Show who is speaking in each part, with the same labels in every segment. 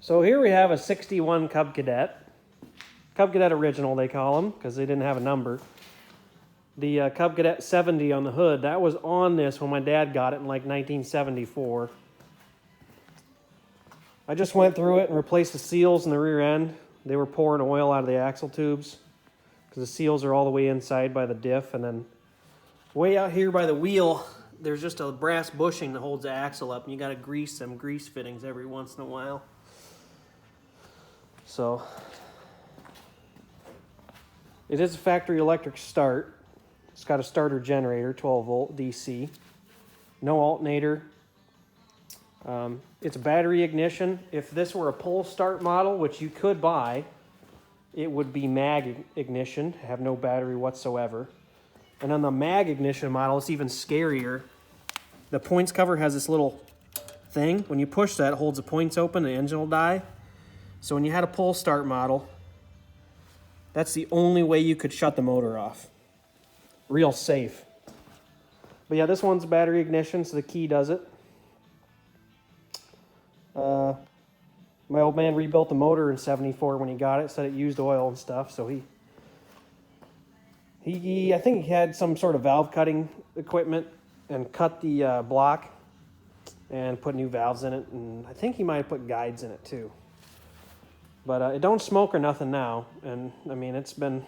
Speaker 1: So here we have a 61 Cub Cadet. Cub Cadet Original, they call them, because they didn't have a number. The Cub Cadet 70 on the hood, that was on this when my dad got it in like 1974. I just went through it and replaced the seals in the rear end. They were pouring oil out of the axle tubes because the seals are all the way inside by the diff, and then way out here by the wheel, there's just a brass bushing that holds the axle up, and you got to grease them grease fittings every once in a while. So it is a factory electric start. It's got a starter generator, 12 volt DC, no alternator. It's a battery ignition. If this were a pull start model, which you could buy, it would be mag ignition, have no battery whatsoever. And on the mag ignition model, it's even scarier. The points cover has this little thing. When you push that, it holds the points open, the engine will die. So when you had a pull start model, that's the only way you could shut the motor off. Real safe. But yeah, this one's battery ignition, so the key does it. My old man rebuilt the motor in '74 when he got it, said it used oil and stuff, so I think he had some sort of valve cutting equipment and cut the block and put new valves in it, and I think he might have put guides in it too. But it don't smoke or nothing now, and I mean, it's been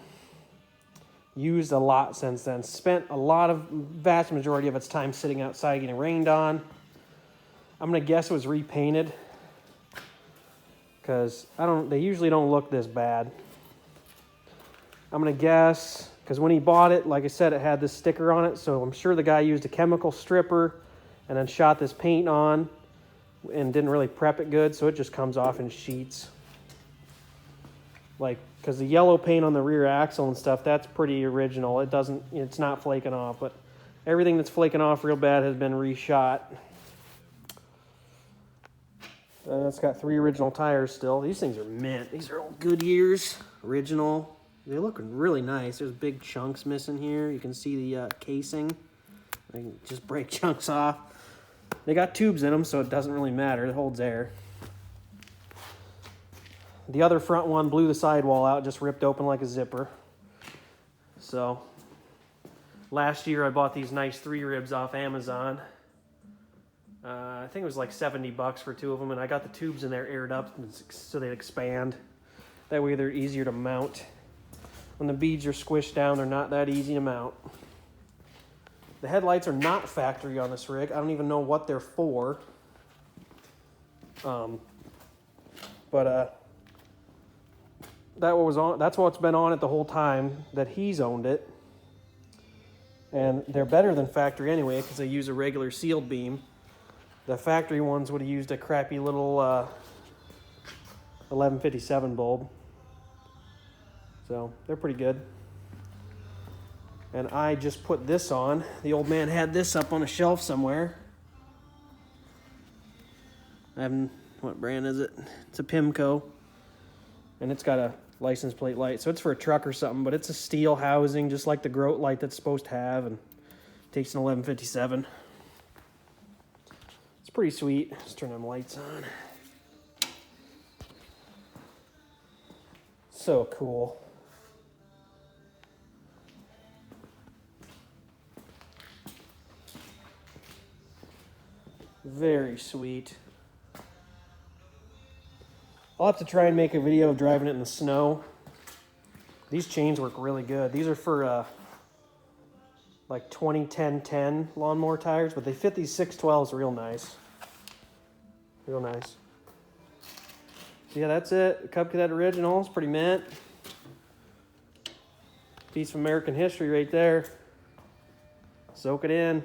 Speaker 1: used a lot since then. Spent a lot of, vast majority of its time sitting outside getting rained on. I'm gonna guess it was repainted, because they usually don't look this bad. I'm gonna guess, because when he bought it, like I said, it had this sticker on it, so I'm sure the guy used a chemical stripper and then shot this paint on and didn't really prep it good, so it just comes off in sheets. Like, because the yellow paint on the rear axle and stuff, that's pretty original. It's not flaking off, but everything that's flaking off real bad has been reshot. It's got 3 original tires still. These things are mint. These are old Goodyears, original. They look really nice. There's big chunks missing here. You can see the casing. I can just break chunks off. They got tubes in them, so it doesn't really matter. It holds air. The other front one blew the sidewall out, just ripped open like a zipper. So last year I bought these nice 3 ribs off Amazon. I think it was like $70 for 2 of them, and I got the tubes in there aired up so they'd expand. That way they're easier to mount. When the beads are squished down, they're not that easy to mount. The headlights are not factory on this rig. I don't even know what they're for. That's what's been on it the whole time that he's owned it. And they're better than factory anyway, because they use a regular sealed beam. The factory ones would have used a crappy little 1157 bulb. So they're pretty good. And I just put this on. The old man had this up on a shelf somewhere. What brand is it? It's a Pimco. And it's got a license plate light. So it's for a truck or something, but it's a steel housing, just like the Grote light that's supposed to have, and it takes an 1157. It's pretty sweet. Let's turn them lights on. So cool. Very sweet. I'll have to try and make a video of driving it in the snow. These chains work really good. These are for like 2010 lawnmower tires, but they fit these 612s real nice. Real nice. So yeah, that's it. Cub Cadet Original. It's pretty mint. Piece of American history right there. Soak it in.